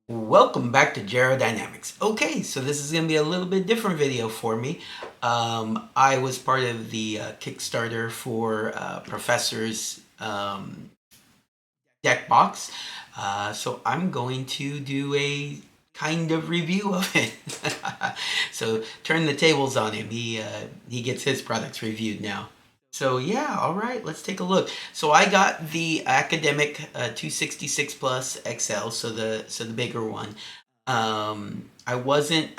Welcome back to Gero Dynamics. Okay, so this is going to be a little bit different video for me. I was part of the Kickstarter for Professor's deck box, so I'm going to do a kind of review of it. So turn the tables on him. He gets his products reviewed now. So yeah, all right, let's take a look. So I got the Academic 266 Plus XL, so the bigger one. I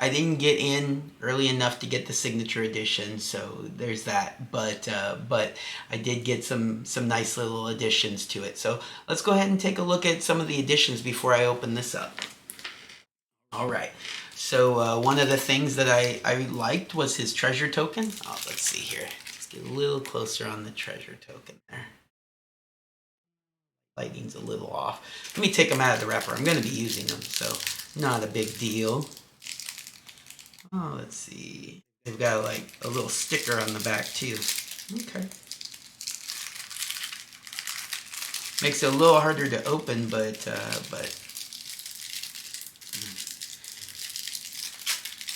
didn't get in early enough to get the signature edition, so there's that. But I did get some nice little additions to it. So let's go ahead and take a look at some of the additions before I open this up. All right. So one of the things that I liked was his treasure token. Oh, let's see here. Let's get a little closer on the treasure token there. Lighting's a little off. Let me take them out of the wrapper. I'm going to be using them, so not a big deal. Oh, let's see. They've got like a little sticker on the back too. Okay. Makes it a little harder to open, but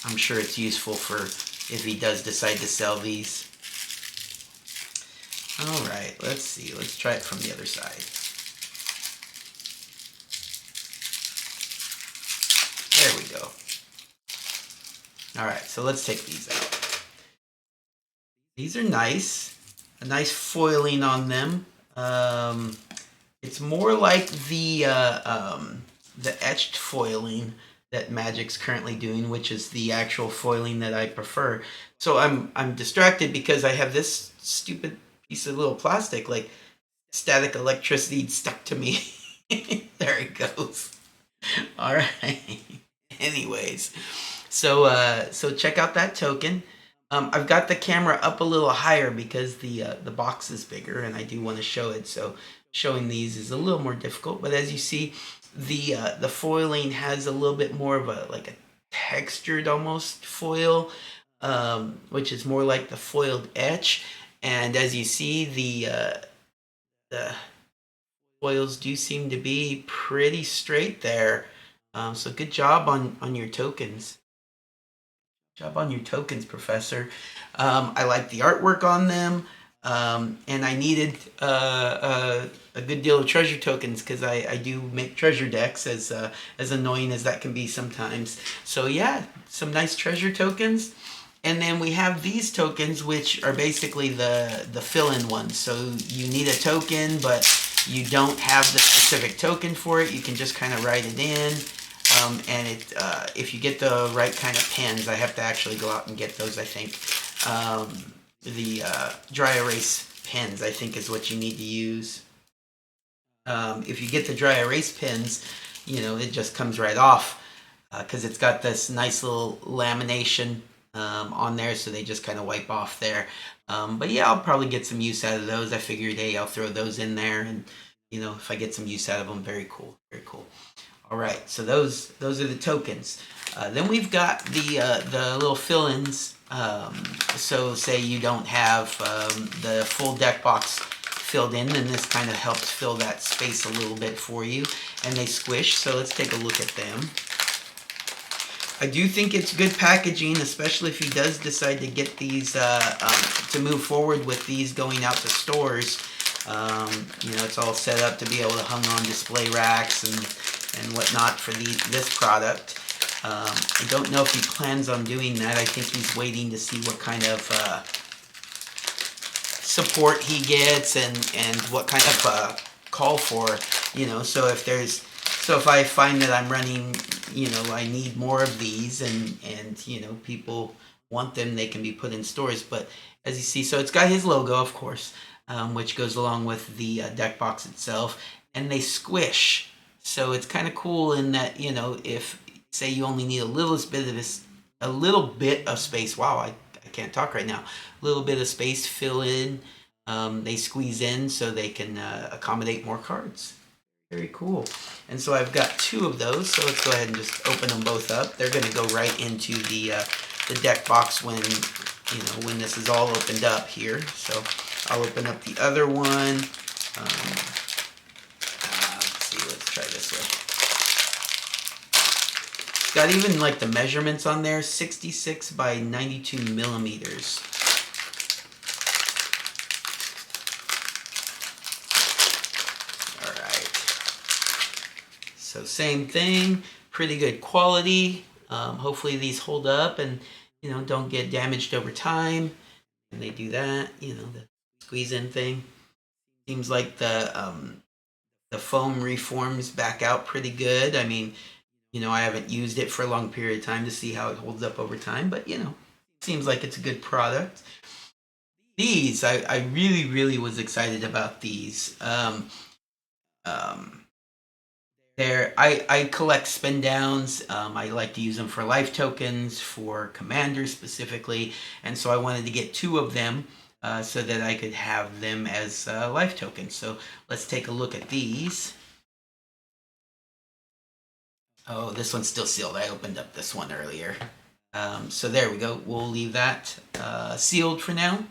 I'm sure it's useful for if he does decide to sell these. All right, let's see. Let's try it from the other side. There we go. All right, so let's take these out. These are nice. A nice foiling on them. It's more like the etched foiling that Magic's currently doing, which is the actual foiling that I prefer. So I'm distracted because I have this stupid piece of little plastic, like static electricity stuck to me. There it goes. All right. Anyways, so check out that token. I've got the camera up a little higher because the box is bigger and I do want to show it. So showing these is a little more difficult. But as you see, the foiling has a little bit more of a textured almost foil, which is more like the foiled etch. And as you see, the foils do seem to be pretty straight there. So good job on your tokens. Job on your tokens, Professor. I like the artwork on them, and I needed a good deal of treasure tokens because I do make treasure decks, as annoying as that can be sometimes. So yeah, some nice treasure tokens. And then we have these tokens, which are basically the fill-in ones. So you need a token, but you don't have the specific token for it. You can just kind of write it in. And if you get the right kind of pens, I have to actually go out and get those, I think. The dry erase pens, I think, is what you need to use. If you get the dry erase pens, it just comes right off because it's got this nice little lamination on there, so they just kind of wipe off there. But yeah, I'll probably get some use out of those. I figured, hey, I'll throw those in there, and if I get some use out of them, very cool, very cool. All right, so those are the tokens. Then we've got the little fill-ins. So say you don't have the full deck box filled in, then this kind of helps fill that space a little bit for you. And they squish, so let's take a look at them. I do think it's good packaging, especially if he does decide to get these, to move forward with these going out to stores. It's all set up to be able to hang on display racks and whatnot for this product. I don't know if he plans on doing that. I think he's waiting to see what kind of support he gets and what kind of call for, so if I find that I'm running, I need more of these and people want them, they can be put in stores. But as you see, so it's got his logo, of course, which goes along with the deck box itself, and they squish. So it's kind of cool in that, if say you only need a little bit of space. Wow, I can't talk right now. A little bit of space, fill in. They squeeze in so they can accommodate more cards. Very cool. And so I've got two of those. So let's go ahead and just open them both up. They're going to go right into the deck box when this is all opened up here. So I'll open up the other one. Let's see. Let's try this way. It's got even like the measurements on there, 66 by 92 millimeters. All right. So same thing, pretty good quality. Hopefully these hold up and, you know, don't get damaged over time. And they do that, you know, the squeeze in thing. Seems like the foam reforms back out pretty good. I mean, you know, I haven't used it for a long period of time to see how it holds up over time, but, you know, seems like it's a good product. These, I really, really was excited about these. I collect spin downs. I like to use them for life tokens, for commanders specifically, and so I wanted to get 2 of them so that I could have them as life tokens. So let's take a look at these. Oh, this one's still sealed. I opened up this one earlier. So there we go. We'll leave that sealed for now.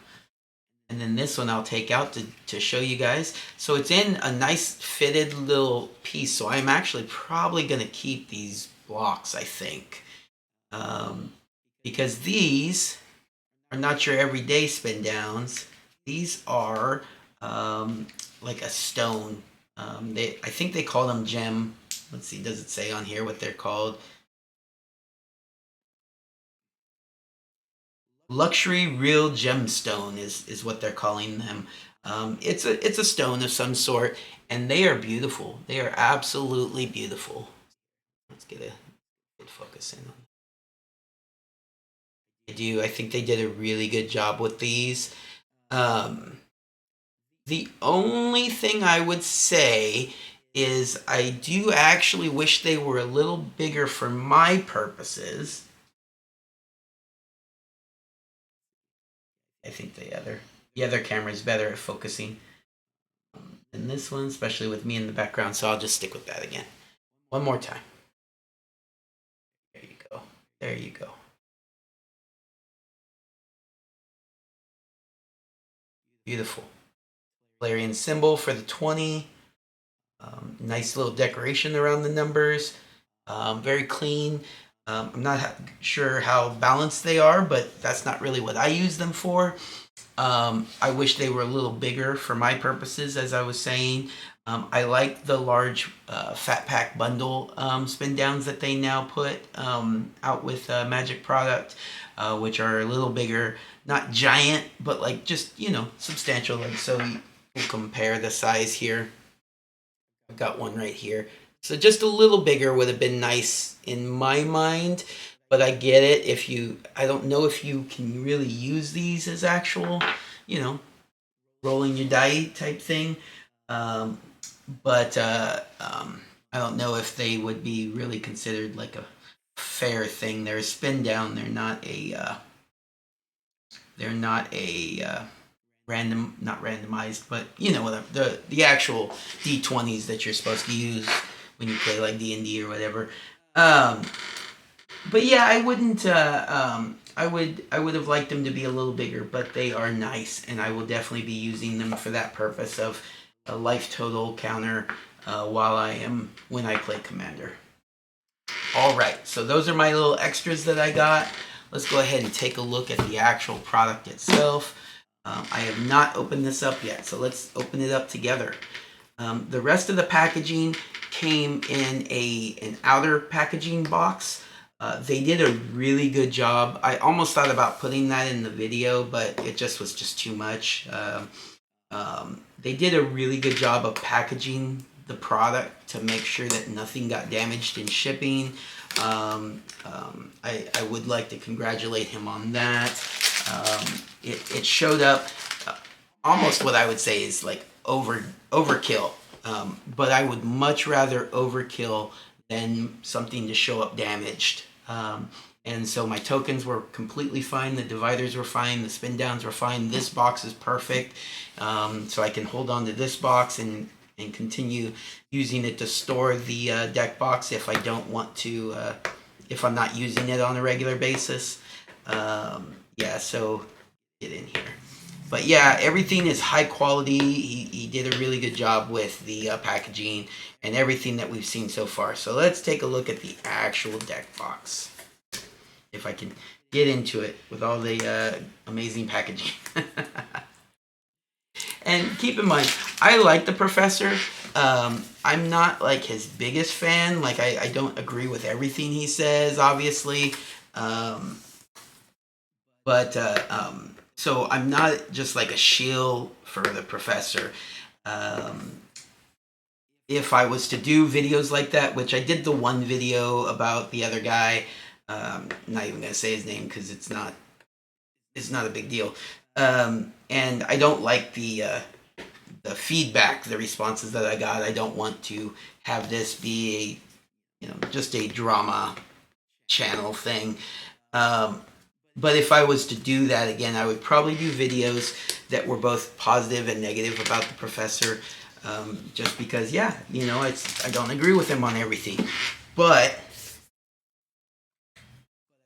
And then this one I'll take out to show you guys. So it's in a nice fitted little piece. So I'm actually probably going to keep these blocks, I think. Because these are not your everyday spin downs. These are like a stone. I think they call them gem. Let's see, does it say on here what they're called? Luxury real gemstone is what they're calling them. It's a stone of some sort, and they are beautiful. They are absolutely beautiful. Let's get a good focus in on it. I think they did a really good job with these. The only thing I would say is I do actually wish they were a little bigger for my purposes. I think the other camera is better at focusing than this one, especially with me in the background, so I'll just stick with that again. One more time. There you go. There you go. Beautiful. Valerian symbol for the 20. Nice little decoration around the numbers. Very clean. I'm not sure how balanced they are, but that's not really what I use them for. I wish they were a little bigger for my purposes, as I was saying. I like the large Fat Pack bundle spin downs that they now put out with Magic product, which are a little bigger, not giant, but like just, you know, substantial. Like, so we'll compare the size here. I've got one right here. So just a little bigger would have been nice in my mind, but I get it. I don't know if you can really use these as actual, you know, rolling your die type thing. But I don't know if they would be really considered like a fair thing. They're a spin down. They're not a not randomized, but you know what, the actual D20s that you're supposed to use when you play like D&D or whatever. But yeah, I wouldn't. I would have liked them to be a little bigger, but they are nice, and I will definitely be using them for that purpose of a life total counter when I play Commander. All right, so those are my little extras that I got. Let's go ahead and take a look at the actual product itself. I have not opened this up yet, so let's open it up together. The rest of the packaging came in an outer packaging box. They did a really good job. I almost thought about putting that in the video, but it was just too much. They did a really good job of packaging the product to make sure that nothing got damaged in shipping. I would like to congratulate him on that. It showed up almost what I would say is like overkill. But I would much rather overkill than something to show up damaged. And so my tokens were completely fine. The dividers were fine. The spin downs were fine. This box is perfect. So I can hold on to this box and continue using it to store the deck box if I don't want to, if I'm not using it on a regular basis. Yeah, so get in here. But yeah, everything is high quality. He did a really good job with the packaging and everything that we've seen so far. So let's take a look at the actual deck box. If I can get into it with all the amazing packaging. And keep in mind, I like the Professor. I'm not like his biggest fan. Like I don't agree with everything he says, obviously. Um, but so I'm not just like a shill for the Professor. Um, if I was to do videos like that, which I did the one video about the other guy, I'm not even gonna say his name because it's not a big deal. And I don't like the feedback, the responses that I got. I don't want to have this be just a drama channel thing. But if I was to do that again, I would probably do videos that were both positive and negative about the Professor. Just because, yeah, I don't agree with him on everything, but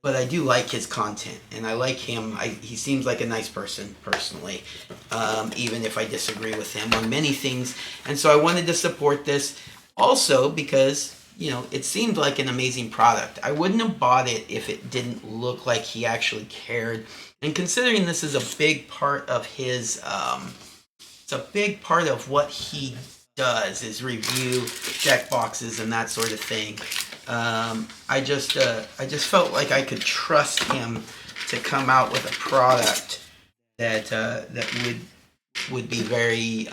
I do like his content, and I like him. He seems like a nice person, personally, even if I disagree with him on many things. And so I wanted to support this also because, it seemed like an amazing product. I wouldn't have bought it if it didn't look like he actually cared. And considering this is a big part of his, it's a big part of what he does is review deck boxes and that sort of thing. I just felt like I could trust him to come out with a product that would be very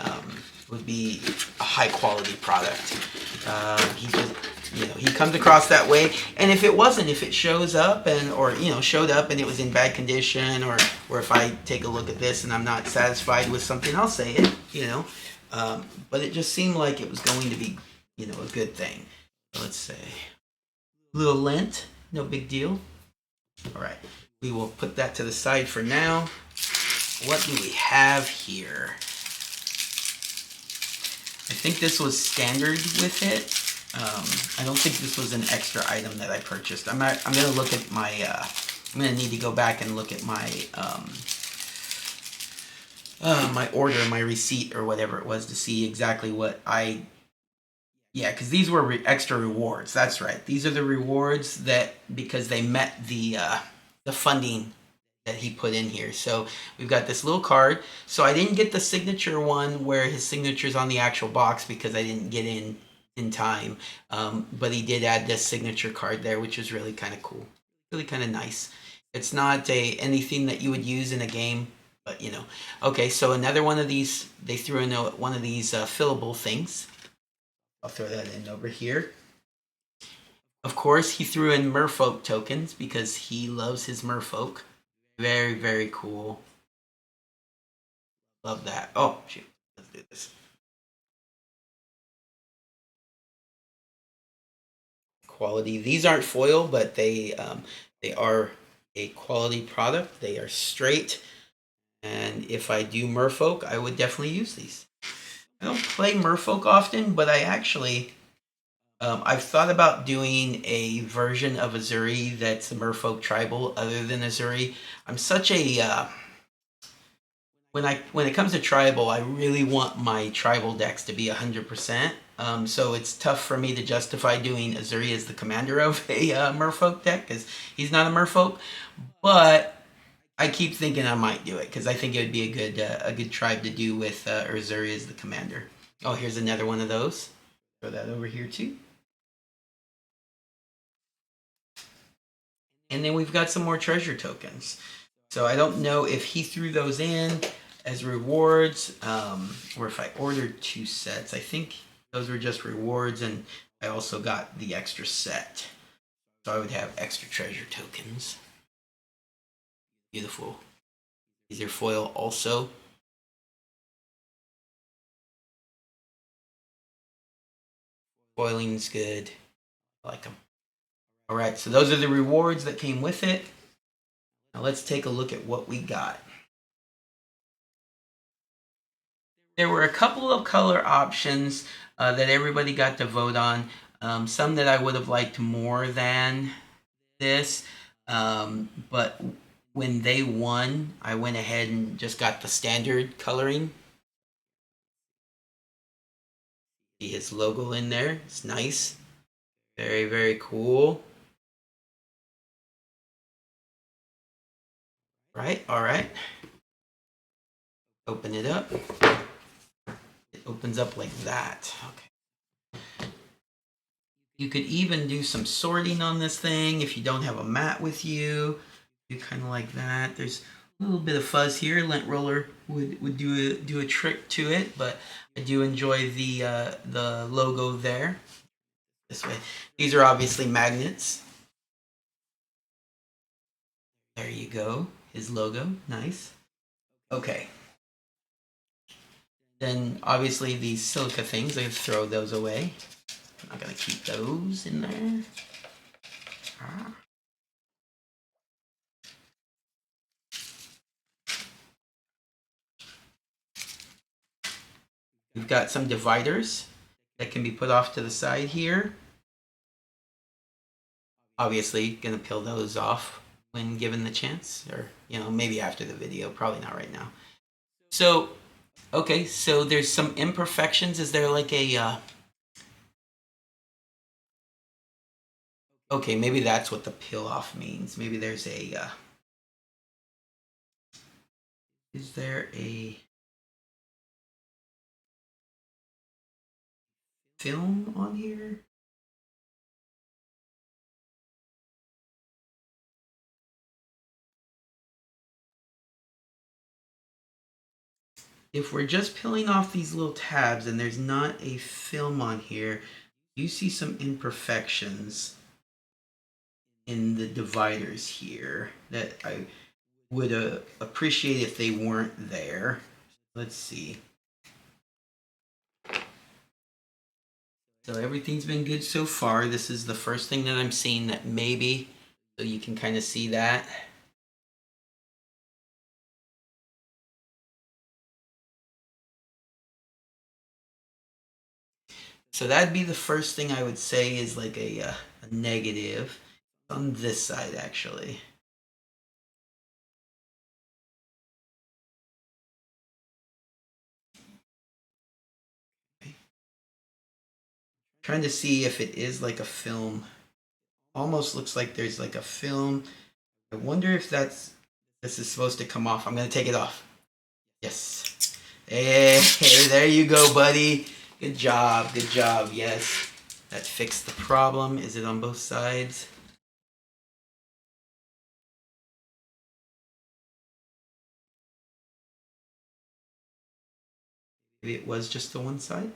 would be a high quality product. He just he comes across that way, and if it shows up or showed up and it was in bad condition, or if I take a look at this and I'm not satisfied with something, I'll say it. But it just seemed like it was going to be a good thing. Let's say. Little lint, no big deal. All right, we will put that to the side for now. What do we have here? I think this was standard with it. I don't think this was an extra item that I purchased. I'm gonna look at my. I'm gonna need to go back and look at my my order, my receipt, or whatever it was to see exactly what I. Yeah, because these were extra rewards. That's right. These are the rewards that because they met the funding that he put in here. So we've got this little card. So I didn't get the signature one where his signature's on the actual box because I didn't get in time. But he did add this signature card there, which is really kind of cool. Really kind of nice. It's not anything that you would use in a game, but Okay, so another one of these, they threw in one of these fillable things. I'll throw that in over here. Of course, he threw in Merfolk tokens because he loves his Merfolk. Very, very cool. Love that. Oh, shoot. Let's do this. Quality. These aren't foil, but they are a quality product. They are straight. And if I do Merfolk, I would definitely use these. I don't play Merfolk often, but I actually I've thought about doing a version of Uzuri that's a Merfolk tribal other than Uzuri. I'm such a when it comes to tribal, I really want my tribal decks to be 100%. So it's tough for me to justify doing Uzuri as the commander of a Merfolk deck because he's not a Merfolk. But I keep thinking I might do it because I think it would be a good tribe to do with Uzuri as the commander. Oh, here's another one of those. Throw that over here too. And then we've got some more treasure tokens. So I don't know if he threw those in as rewards or if I ordered 2 sets. I think those were just rewards, and I also got the extra set. So I would have extra treasure tokens. Beautiful. These are foil also. Foiling's good. I like them. All right, so those are the rewards that came with it. Now let's take a look at what we got. There were a couple of color options that everybody got to vote on. Some that I would have liked more than this, but when they won, I went ahead and just got the standard coloring. See his logo in there. It's nice. Very, very cool. Right, all right. Open it up. It opens up like that. Okay. You could even do some sorting on this thing if you don't have a mat with you. Do kind of like that. There's a little bit of fuzz here. Lint roller would do a trick to it, but I do enjoy the logo there. This way. These are obviously magnets. There you go. His logo. Nice. Okay. Then obviously these silica things, I throw those away. I'm not gonna keep those in there. Ah. We've got some dividers that can be put off to the side here. Obviously, gonna peel those off when given the chance, or maybe after the video, probably not right now. So, okay, so there's some imperfections. Is there like a okay, maybe that's what the peel off means. Maybe there's a is there a film on here? If we're just peeling off these little tabs and there's not a film on here, you see some imperfections in the dividers here that I would appreciate if they weren't there. Let's see. So everything's been good so far. This is the first thing that I'm seeing that maybe, so you can kind of see that. So that'd be the first thing I would say is like a negative on this side, actually. Trying to see if it is like a film. Almost looks like there's like a film. I wonder if this is supposed to come off. I'm gonna take it off. Yes. Hey, there you go, buddy. Good job. Good job. Yes. That fixed the problem. Is it on both sides? Maybe it was just the one side.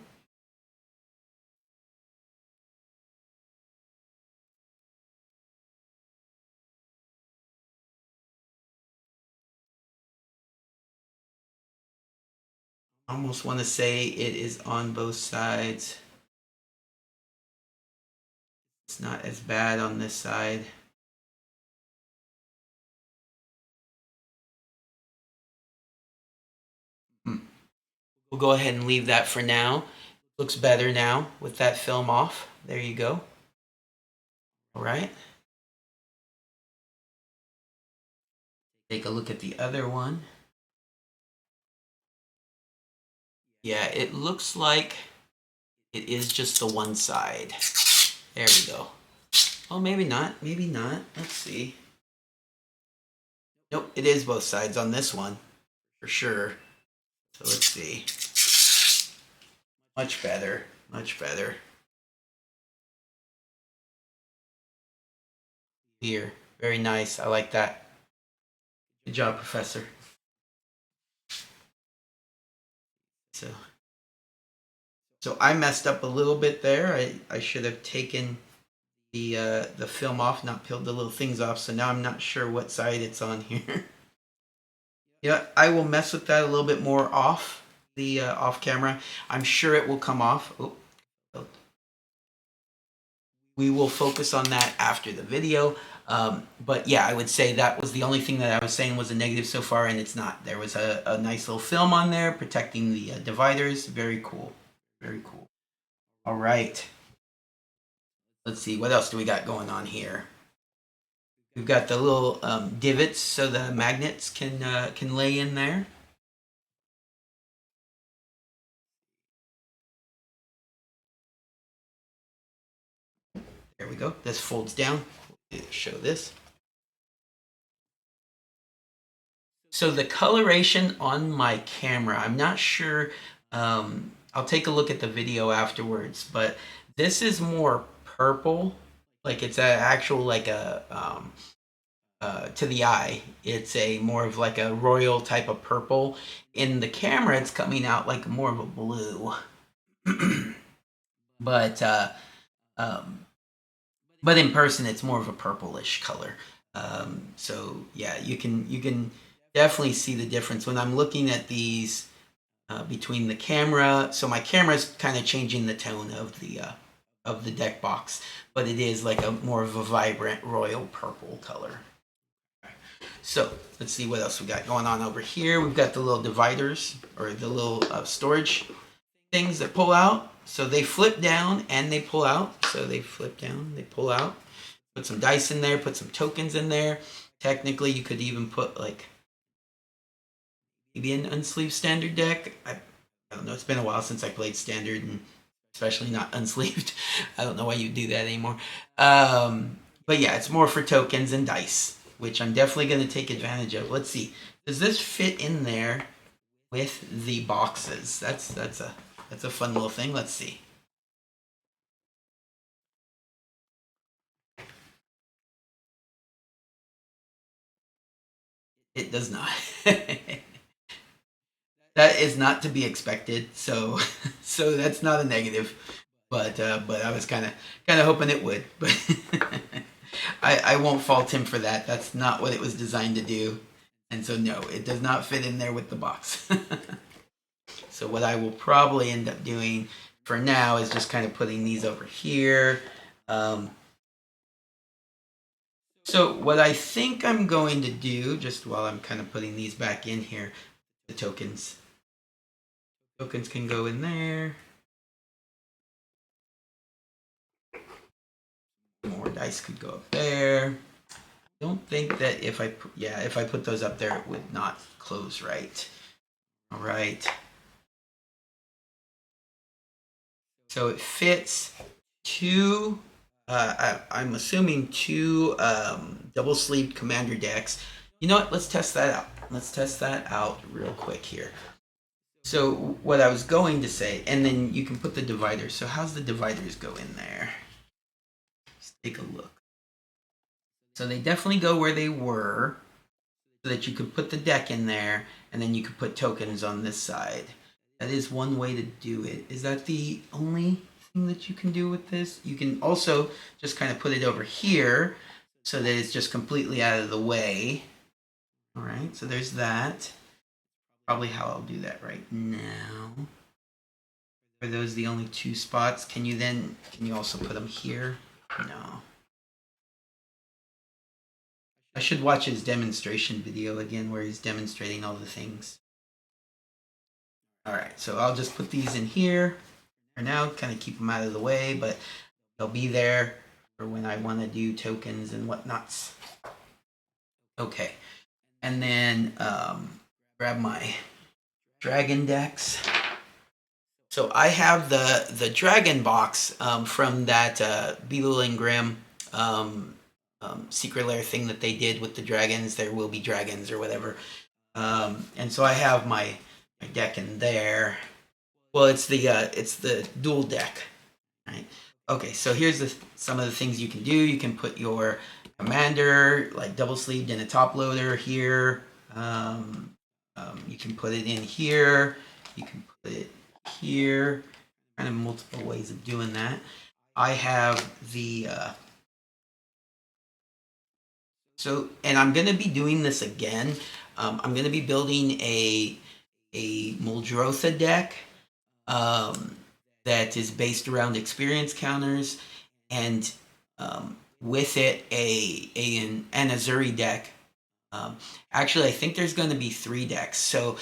I almost want to say it is on both sides. It's not as bad on this side. We'll go ahead and leave that for now. Looks better now with that film off. There you go. All right. Take a look at the other one. Yeah, it looks like it is just the one side. There we go. Oh, maybe not. Maybe not. Let's see. Nope, it is both sides on this one. For sure. So let's see. Much better. Much better. Here. Very nice. I like that. Good job, Professor. So I messed up a little bit there. I should have taken the film off, not peeled the little things off. So now I'm not sure what side it's on here. Yeah, I will mess with that a little bit more off the off camera. I'm sure it will come off. Oh. We will focus on that after the video. But yeah, I would say that was the only thing that I was saying was a negative so far, and it's not. There was a nice little film on there protecting the dividers. Very cool. Very cool. All right. Let's see. What else do we got going on here? We've got the little divots so the magnets can lay in there. There we go. This folds down. Show this. So the coloration on my camera, I'm not sure. I'll take a look at the video afterwards, but this is more purple. Like it's an actual like a to the eye, it's a more of like a royal type of purple. In the camera, it's coming out like more of a blue. but but in person, it's more of a purplish color. So yeah, you can definitely see the difference when I'm looking at these between the camera. So my camera is kind of changing the tone of the deck box, but it is like a more of a vibrant royal purple color. So let's see what else we got going on over here. We've got the little dividers or the little storage things that pull out. So they flip down and they pull out. So they flip down, they pull out. Put some dice in there, put some tokens in there. Technically, you could even put like maybe an unsleeved standard deck. I don't know. It's been a while since I played standard, and especially not unsleeved. I don't know why you do that anymore. But yeah, it's more for tokens and dice, which I'm definitely going to take advantage of. Let's see. Does this fit in there with the boxes? That's a fun little thing. Let's see. It does not. That is not to be expected. So that's not a negative. But I was kind of hoping it would. But I won't fault him for that. That's not what it was designed to do. And so no, it does not fit in there with the box. So what I will probably end up doing for now is just kind of putting these over here. So what I think I'm going to do, just while I'm kind of putting these back in here, the tokens. Tokens can go in there. More dice could go up there. I don't think that if I put those up there, it would not close right. All right. So it fits two, I'm assuming two double-sleeved commander decks. You know what? Let's test that out. Let's test that out real quick here. So what I was going to say, and then you can put the dividers. So how's the dividers go in there? Let's take a look. So they definitely go where they were, so that you could put the deck in there, and then you could put tokens on this side. That is one way to do it. Is that the only thing that you can do with this? You can also just kind of put it over here so that it's just completely out of the way. All right, so there's that. Probably how I'll do that right now. Are those the only two spots? Can you also put them here? No. I should watch his demonstration video again where he's demonstrating all the things. All right, so I'll just put these in here for now, kind of keep them out of the way, but they'll be there for when I want to do tokens and whatnots. Okay, and then grab my dragon decks. So I have the dragon box from that Beetle and Grimm Secret Lair thing that they did with the dragons. There will be dragons or whatever. And so I have my deck in there. Well, it's the dual deck, right? Okay, so here's some of the things you can do. You can put your commander like double sleeved in a top loader here. You can put it in here. You can put it here. Kind of multiple ways of doing that. I have the and I'm going to be doing this again. I'm going to be building a Muldrotha deck that is based around experience counters, and with it an Azuri deck. Actually, I think there's going to be 3 decks. So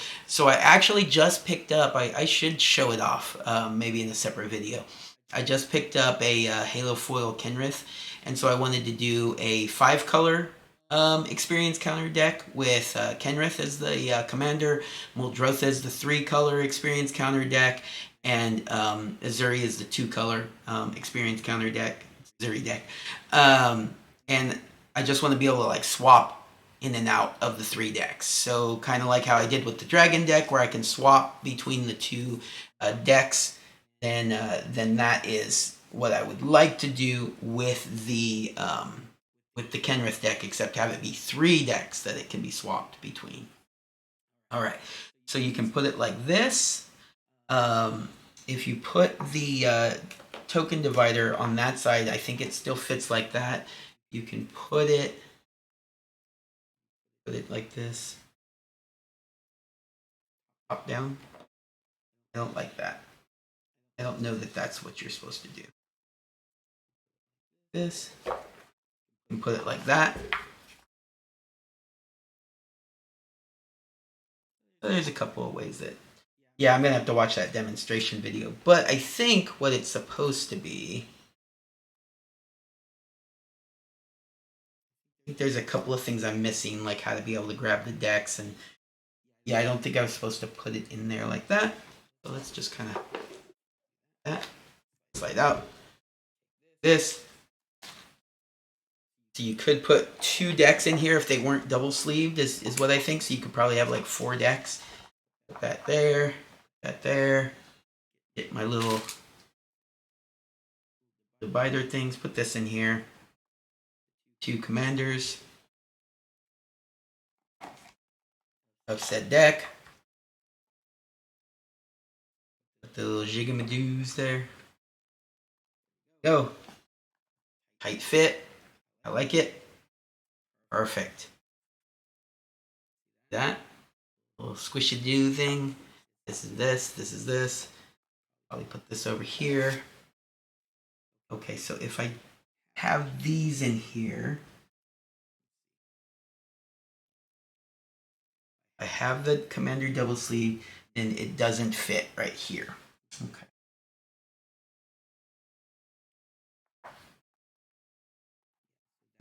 I actually just picked up. I should show it off maybe in a separate video. I just picked up a Halo Foil Kenrith, and so I wanted to do a 5-color experience counter deck with Kenrith as the commander, Muldrotha as the 3-color experience counter deck, and Ezuri is the 2-color experience counter deck, Ezuri deck. And I just want to be able to like swap in and out of the 3 decks. So kind of like how I did with the dragon deck, where I can swap between the 2 decks. Then that is what I would like to do with the Kenrith deck, except have it be 3 decks that it can be swapped between. All right, so you can put it like this. If you put the token divider on that side, I think it still fits like that. You can put it like this, up down. I don't like that. I don't know that that's what you're supposed to do. This, and put it like that. So there's a couple of ways that, yeah, I'm gonna have to watch that demonstration video. But I think what it's supposed to be, I think there's a couple of things I'm missing, like how to be able to grab the decks, and yeah, I don't think I was supposed to put it in there like that. So let's just kind of that slide out. This. So you could put 2 decks in here if they weren't double sleeved, is what I think. So you could probably have like 4 decks. Put that there, that there. Get my little divider things. Put this in here. 2 commanders of said deck. Put the little jigamadoos there. Go. Tight fit. I like it. Perfect. That little squishy do thing. This is this. This is this. Probably put this over here. Okay, so if I have these in here, I have the commander double sleeve, and it doesn't fit right here. Okay.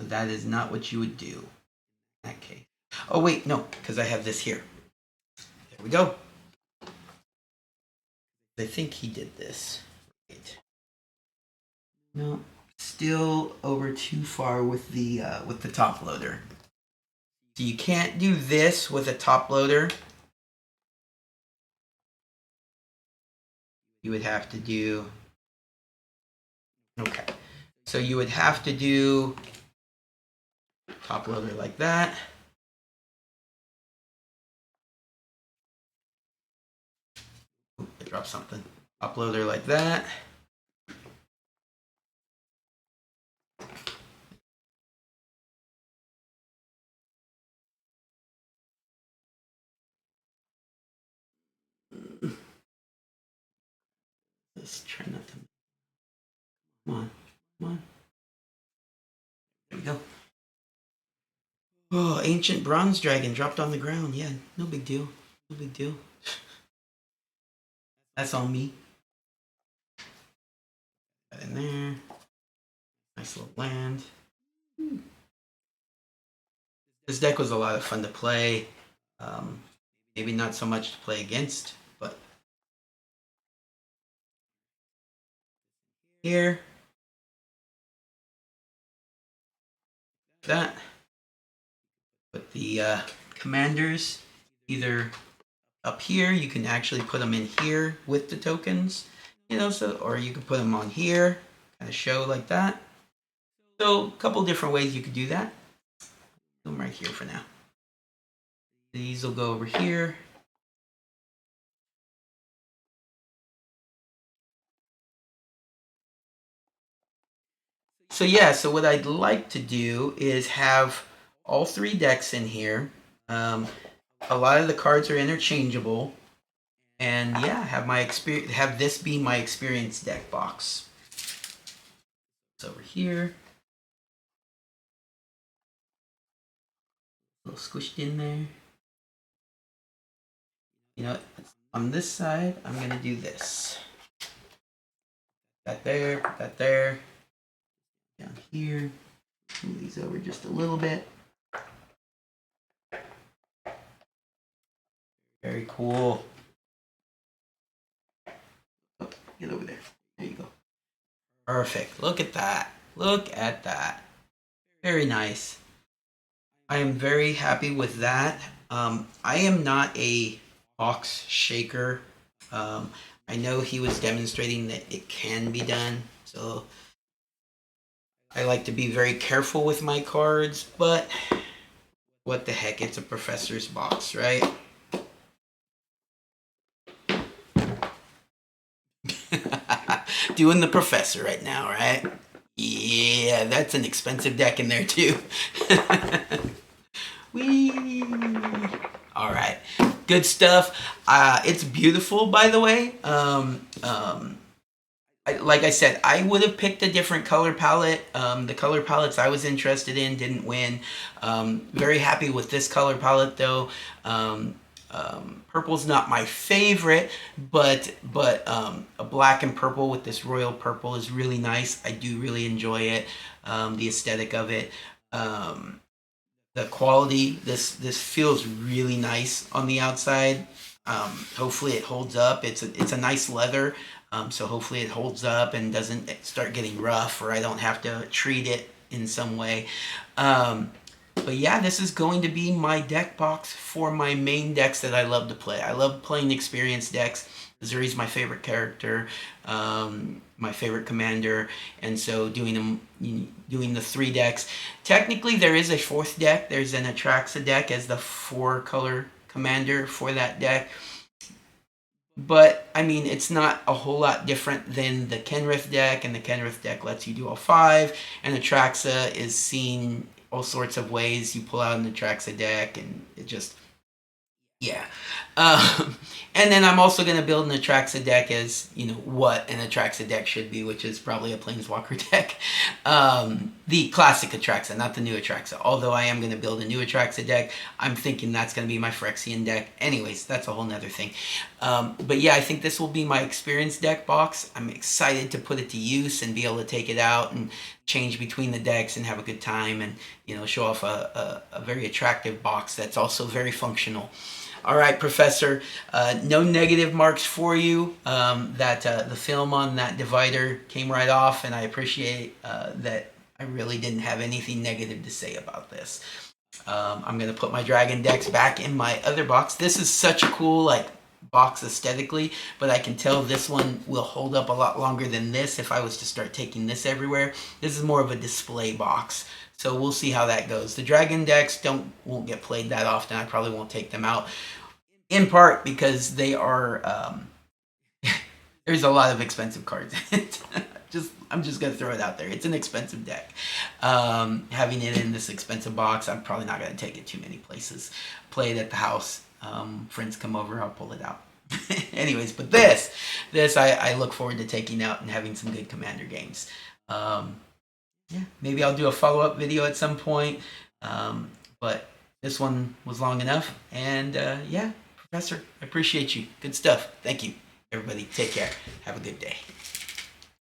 So that is not what you would do in that case. Oh wait, no, because I have this here. There we go. I think he did this. Right. No, still over too far with the top loader. So you can't do this with a top loader. You would have to do, okay. So you would have to do top loader like that. Ooh, I dropped something. Top loader like that. Let's try not to. Come on, come on. There we go. Oh, ancient bronze dragon dropped on the ground. Yeah, no big deal. No big deal. That's on me. That in there. Nice little land. This deck was a lot of fun to play. Maybe not so much to play against, but here. That. Put the commanders either up here. You can actually put them in here with the tokens, you know, so, or you could put them on here, kind of show like that. So a couple different ways you could do that. Put them right here for now. These will go over here. So yeah, so what I'd like to do is have all 3 decks in here. A lot of the cards are interchangeable, and yeah, have this be my experience deck box. It's over here. A little squished in there. You know, on this side, I'm gonna do this. That there, put that there. Down here, move these over just a little bit. cool. Oh, get over there. There you go. Perfect. Look at that. Look at that. Very nice. I am very happy with that. I am not a box shaker. I know he was demonstrating that it can be done, so I like to be very careful with my cards, but what the heck, it's a professor's box, right? Doing the professor right now, right? Yeah, that's an expensive deck in there too. Whee! All right, good stuff. It's beautiful, by the way. Like I said, I would have picked a different color palette. The color palettes I was interested in didn't win. Very happy with this color palette though. Purple's not my favorite, but a black and purple with this royal purple is really nice. I do really enjoy it. The aesthetic of it. The quality, this feels really nice on the outside. Hopefully it holds up. It's a nice leather, so hopefully it holds up and doesn't start getting rough, or I don't have to treat it in some way. But yeah, this is going to be my deck box for my main decks that I love to play. I love playing experienced decks. Zuri's my favorite character, my favorite commander, and so doing the 3 decks. Technically, there is a 4th deck. There's an Atraxa deck as the 4-color commander for that deck. But, I mean, it's not a whole lot different than the Kenrith deck, and the Kenrith deck lets you do all 5, and Atraxa is seen all sorts of ways. You pull out an Atraxa deck, and it just... yeah. And then I'm also going to build an Atraxa deck as, what an Atraxa deck should be, which is probably a Planeswalker deck. The classic Atraxa, not the new Atraxa. Although I am going to build a new Atraxa deck, I'm thinking that's going to be my Phyrexian deck. Anyways, that's a whole nother thing. But yeah, I think this will be my experience deck box. I'm excited to put it to use and be able to take it out and change between the decks and have a good time and, show off a very attractive box that's also very functional. All right, Professor, no negative marks for you. The film on that divider came right off, and I appreciate that I really didn't have anything negative to say about this. I'm going to put my Dragon decks back in my other box. This is such a cool, box aesthetically, but I can tell this one will hold up a lot longer than this if I was to start taking this everywhere. This is more of a display box. So we'll see how that goes. The Dragon decks won't get played that often. I probably won't take them out. In part because they are, there's a lot of expensive cards in it. I'm just going to throw it out there. It's an expensive deck. Having it in this expensive box, I'm probably not going to take it too many places. Play it at the house. Friends come over, I'll pull it out. Anyways, but this I look forward to taking out and having some good Commander games. Yeah, maybe I'll do a follow-up video at some point. But this one was long enough. And yeah, Professor, I appreciate you. Good stuff. Thank you, everybody. Take care. Have a good day.